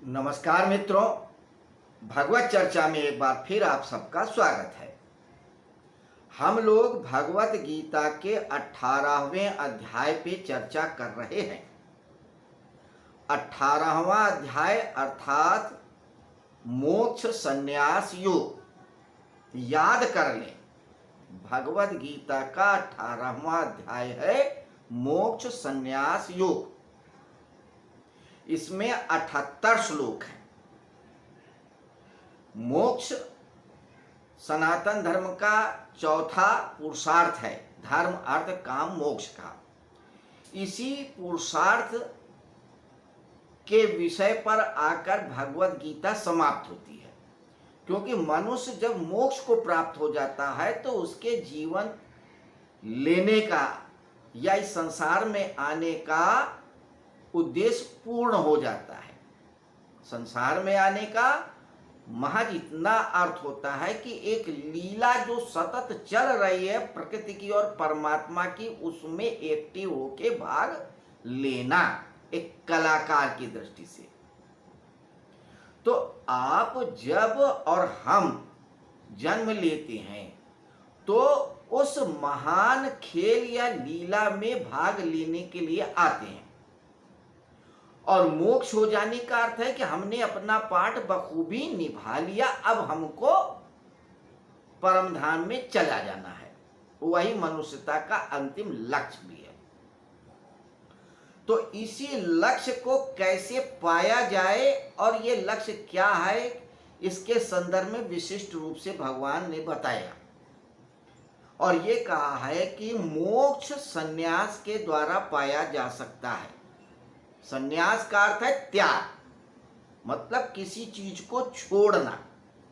नमस्कार मित्रों, भगवत चर्चा में एक बार फिर आप सबका स्वागत है। हम लोग भगवत गीता के 18वें अध्याय पे चर्चा कर रहे हैं। 18वां अध्याय अर्थात मोक्ष संन्यास योग याद कर लें। भगवत गीता का 18वां अध्याय है मोक्ष संन्यास योग। इसमें 78 श्लोक हैं। मोक्ष सनातन धर्म का चौथा पुरुषार्थ है, धर्म अर्थ काम मोक्ष का। इसी पुरुषार्थ के विषय पर आकर भगवत गीता समाप्त होती है, क्योंकि मनुष्य जब मोक्ष को प्राप्त हो जाता है तो उसके जीवन लेने का या इस संसार में आने का उद्देश्य पूर्ण हो जाता है। संसार में आने का महज इतना अर्थ होता है कि एक लीला जो सतत चल रही है प्रकृति की और परमात्मा की, उसमें एक्टिव होके भाग लेना, एक कलाकार की दृष्टि से। तो आप जब और हम जन्म लेते हैं तो उस महान खेल या लीला में भाग लेने के लिए आते हैं, और मोक्ष हो जाने का अर्थ है कि हमने अपना पाठ बखूबी निभा लिया, अब हमको परम धाम में चला जाना है। वही मनुष्यता का अंतिम लक्ष्य भी है। तो इसी लक्ष्य को कैसे पाया जाए और ये लक्ष्य क्या है, इसके संदर्भ में विशिष्ट रूप से भगवान ने बताया, और ये कहा है कि मोक्ष संन्यास के द्वारा पाया जा सकता है। संन्यास का अर्थ है त्याग, मतलब किसी चीज को छोड़ना।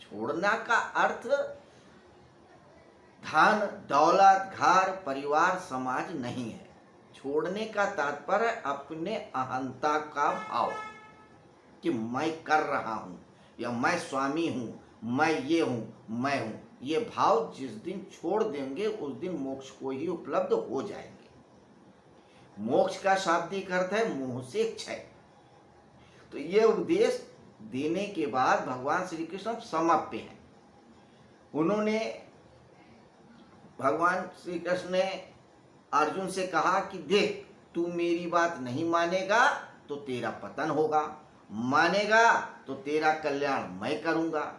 छोड़ना का अर्थ धन दौलत घर परिवार समाज नहीं है। छोड़ने का तात्पर्य अपने अहंता का भाव कि मैं कर रहा हूं या मैं स्वामी हूं, मैं ये हूं, मैं हूं। ये भाव जिस दिन छोड़ देंगे उस दिन मोक्ष को ही उपलब्ध हो जाएंगे। मोक्ष का शाब्दिक अर्थ है मोह से क्षय। तो ये उपदेश देने के बाद भगवान श्री कृष्ण समाप्य हैं। उन्होंने भगवान श्री कृष्ण ने अर्जुन से कहा कि देख, तू मेरी बात नहीं मानेगा तो तेरा पतन होगा, मानेगा तो तेरा कल्याण मैं करूंगा।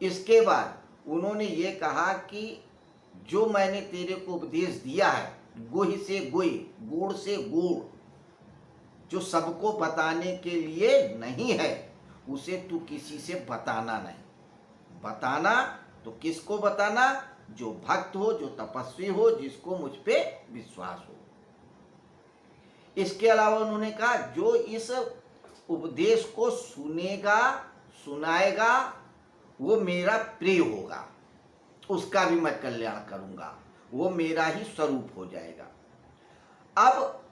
इसके बाद उन्होंने ये कहा कि जो मैंने तेरे को उपदेश दिया है, गुह से गुह, गुड़ से गुड़, जो सबको बताने के लिए नहीं है, उसे तू किसी से बताना नहीं। बताना तो किसको बताना? जो भक्त हो, जो तपस्वी हो, जिसको मुझ पे विश्वास हो। इसके अलावा उन्होंने कहा जो इस उपदेश को सुनेगा सुनाएगा वो मेरा प्रिय होगा, उसका भी मैं कल्याण करूंगा, वो मेरा ही स्वरूप हो जाएगा। अब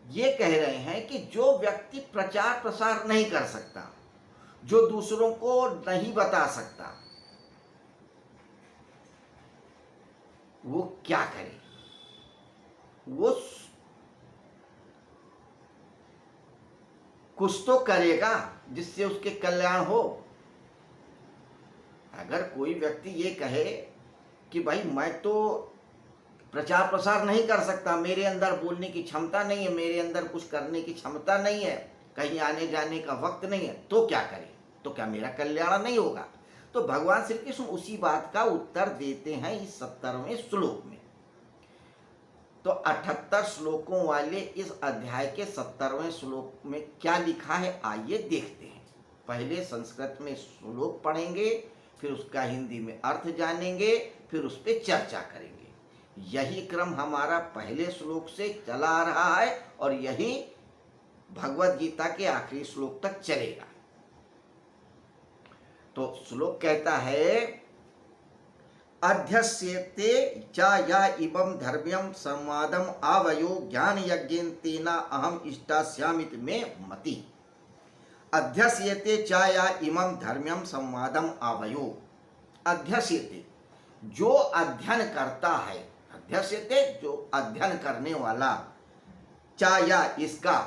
ये कह रहे हैं कि जो व्यक्ति प्रचार प्रसार नहीं कर सकता, जो दूसरों को नहीं बता सकता, वो क्या करे? वो कुछ तो करेगा जिससे उसके कल्याण हो। अगर कोई व्यक्ति ये कहे कि भाई मैं तो प्रचार प्रसार नहीं कर सकता, मेरे अंदर बोलने की क्षमता नहीं है, मेरे अंदर कुछ करने की क्षमता नहीं है, कहीं आने जाने का वक्त नहीं है, तो क्या करे? तो क्या मेरा कल्याण नहीं होगा? तो भगवान श्री कृष्ण उसी बात का उत्तर देते हैं इस 70वें श्लोक में। तो 78 श्लोकों वाले इस अध्याय के 70वें श्लोक में क्या लिखा है, आइए देखते हैं। पहले संस्कृत में श्लोक पढ़ेंगे, फिर उसका हिंदी में अर्थ जानेंगे, फिर उस पर चर्चा करेंगे। यही क्रम हमारा पहले श्लोक से चला आ रहा है और यही भगवत गीता के आखिरी श्लोक तक चलेगा। तो श्लोक कहता है, अध्यस्यते च या इमं धर्म्यं संवादम आवयो ज्ञान यज्ञेन तेना अहम इष्टास्यामिति मे मति। अध्यस्यते च या इमं धर्म्यं संवादम आवयो। अध्यस्यते, जो अध्ययन करता है, अध्यस्यते जो अध्ययन करने वाला, च या इसका,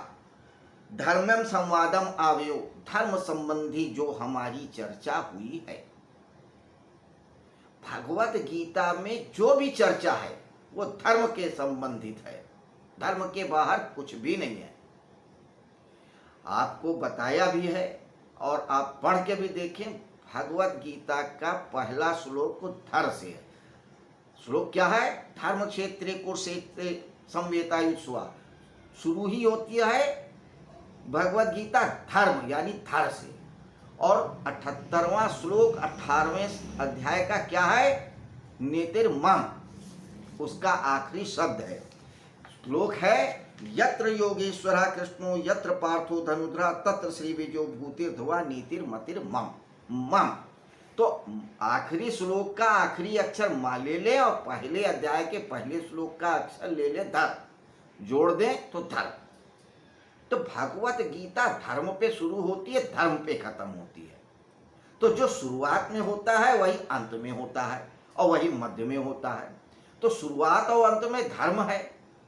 धर्मम संवादम आवयो, धर्म संबंधी जो हमारी चर्चा हुई है, भगवत गीता में जो भी चर्चा है वो धर्म के संबंधित है, धर्म के बाहर कुछ भी नहीं है। आपको बताया भी है और आप पढ़ के भी देखें, भगवत गीता का पहला श्लोक धर्म से है। श्लोक क्या है? धर्म क्षेत्रे कुरुक्षेत्रे संवेतायुष्वा। शुरू ही होती है भगवत गीता धर्म यानी धर से। और 78वां श्लोक 18वें अध्याय का क्या है? नेतिर्मम, उसका आखिरी शब्द है। श्लोक है यत्र योगेश्वरः कृष्णो यत्र पार्थो धनुर्धरः तत्र श्री विजयो भूतिर्ध्रुवा नीतिर्मतिर्मम। मम तो आखिरी श्लोक का आखिरी अक्षर मा ले ले और पहले अध्याय के पहले श्लोक का अक्षर ले ले धर, जोड़ दें तो धर्म। तो भगवत गीता धर्म पे शुरू होती है, धर्म पे खत्म होती है। तो जो शुरुआत में होता है वही अंत में होता है और वही मध्य में होता है। तो शुरुआत और अंत में धर्म है,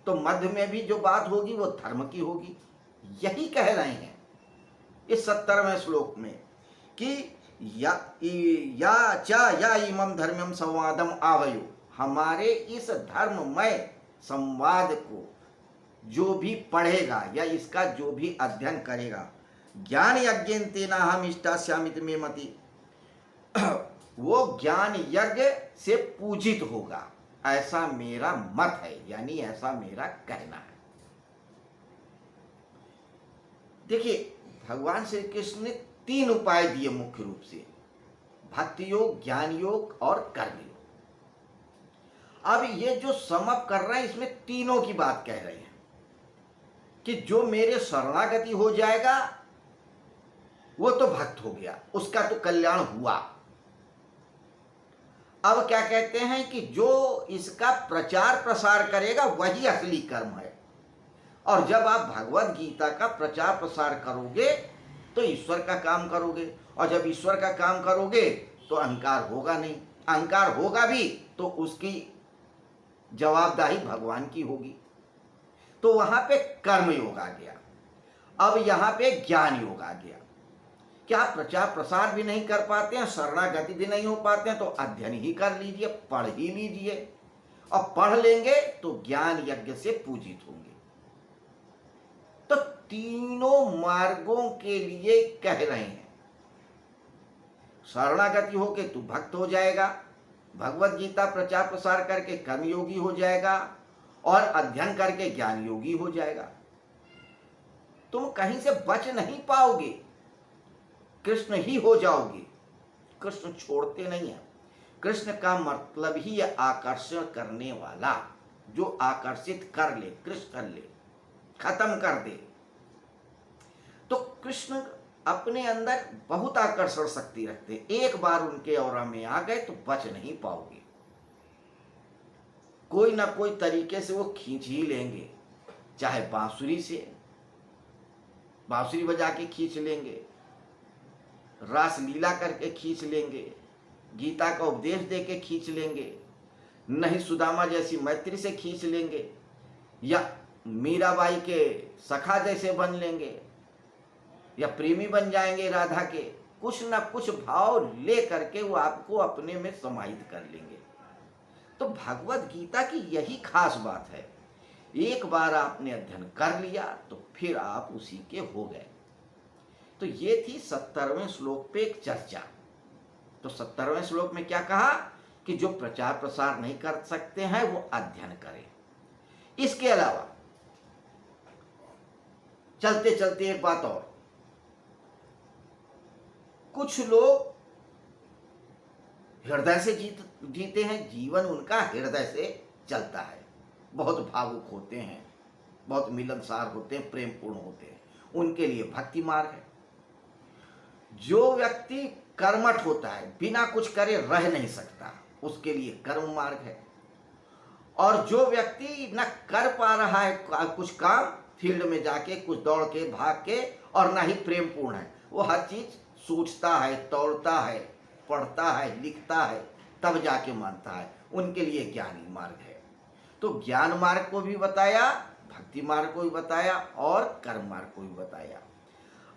तो मध्य में भी जो बात होगी वो धर्म की होगी। यही कह रहे हैं इस 70वें श्लोक में कि या इमं धर्मम संवादम आवयो, हमारे इस धर्ममय संवाद को जो भी पढ़ेगा या इसका जो भी अध्ययन करेगा, ज्ञान यज्ञेन तेना हम इष्टास्यामित में मति, वो ज्ञान यज्ञ से पूजित होगा, ऐसा मेरा मत है, यानी ऐसा मेरा कहना है। देखिए, भगवान श्री कृष्ण ने 3 उपाय दिए मुख्य रूप से, भक्ति योग, ज्ञान योग और कर्म योग। अब ये जो समअप कर रहे हैं इसमें तीनों की बात कह रहे हैं कि जो मेरे शरणागति हो जाएगा वो तो भक्त हो गया, उसका तो कल्याण हुआ। अब क्या कहते हैं कि जो इसका प्रचार प्रसार करेगा वही असली कर्म है। और जब आप भगवत गीता का प्रचार प्रसार करोगे तो ईश्वर का काम करोगे, और जब ईश्वर का काम करोगे तो अहंकार होगा नहीं, अहंकार होगा भी तो उसकी जवाबदाही भगवान की होगी। तो वहां पे कर्म योग आ गया। अब यहां पे ज्ञान योग आ गया। क्या आप प्रचार प्रसार भी नहीं कर पाते हैं, शरणागति भी नहीं हो पाते हैं, तो अध्ययन ही कर लीजिए, पढ़ ही लीजिए, और पढ़ लेंगे तो ज्ञान यज्ञ से पूजित होंगे। तो तीनों मार्गों के लिए कह रहे हैं। शरणागति होके तू भक्त हो जाएगा, भगवत गीता प्रचार प्रसार करके कर्मयोगी हो जाएगा, और अध्ययन करके ज्ञान योगी हो जाएगा। तुम कहीं से बच नहीं पाओगे, कृष्ण ही हो जाओगे। कृष्ण छोड़ते नहीं है। कृष्ण का मतलब ही है आकर्षण करने वाला, जो आकर्षित कर ले, कृष्ण कर ले, खत्म कर दे। तो कृष्ण अपने अंदर बहुत आकर्षण शक्ति रखते, एक बार उनके औरा में आ गए तो बच नहीं पाओगे। कोई ना कोई तरीके से वो खींच ही लेंगे, चाहे बांसुरी से, बांसुरी बजा के खींच लेंगे, रास लीला करके खींच लेंगे, गीता का उपदेश दे के खींच लेंगे, नहीं सुदामा जैसी मैत्री से खींच लेंगे, या मीराबाई के सखा जैसे बन लेंगे, या प्रेमी बन जाएंगे राधा के। कुछ ना कुछ भाव ले करके वो आपको अपने में समाहित कर लेंगे। तो भगवत गीता की यही खास बात है, एक बार आपने अध्ययन कर लिया तो फिर आप उसी के हो गए। तो ये थी 70वें श्लोक पे एक चर्चा। तो 70वें श्लोक में क्या कहा कि जो प्रचार प्रसार नहीं कर सकते हैं वो अध्ययन करें। इसके अलावा चलते चलते एक बात और, कुछ लोग हृदय से जीते हैं, जीवन उनका हृदय से चलता है, बहुत भावुक होते हैं, बहुत मिलनसार होते हैं, प्रेम पूर्ण होते हैं, उनके लिए भक्ति मार्ग है। जो व्यक्ति कर्मठ होता है, बिना कुछ करे रह नहीं सकता, उसके लिए कर्म मार्ग है। और जो व्यक्ति न कर पा रहा है कुछ काम, फील्ड में जाके कुछ दौड़ के भाग के, और ना ही प्रेम पूर्ण है, वो हर चीज सोचता है, तोड़ता है, पढ़ता है, लिखता है, तब जाके मानता है, उनके लिए ज्ञानी मार्ग है। तो ज्ञान मार्ग को भी बताया, भक्ति भक्ति मार्ग को भी बताया और कर्म मार्ग को भी बताया।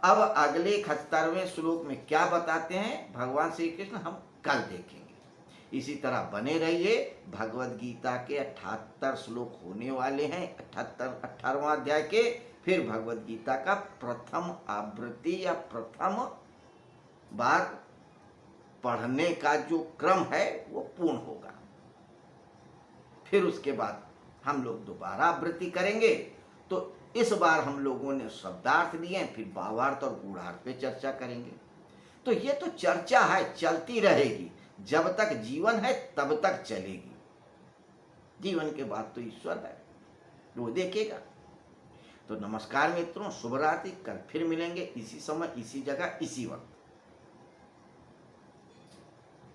अब अगले 71वें श्लोक में क्या बताते हैं भगवान श्री कृष्ण हम कल देखेंगे। इसी तरह बने रहिए। भगवद गीता के 78 श्लोक होने वाले हैं, 18वां अध्याय के। फिर भगवद गीता का प्रथम आवृत्ति या प्रथम बार पढ़ने का जो क्रम है वो पूर्ण होगा। फिर उसके बाद हम लोग दोबारा आवृत्ति करेंगे। तो इस बार हम लोगों ने शब्दार्थ लिए, फिर भावार्थ और गूढ़ार्थ पे चर्चा करेंगे। तो ये तो चर्चा है, चलती रहेगी। जब तक जीवन है तब तक चलेगी। जीवन के बाद तो ईश्वर है, वो देखेगा। तो नमस्कार मित्रों, शुभ रात्रि। कल फिर मिलेंगे इसी समय, इसी जगह, इसी वक्त।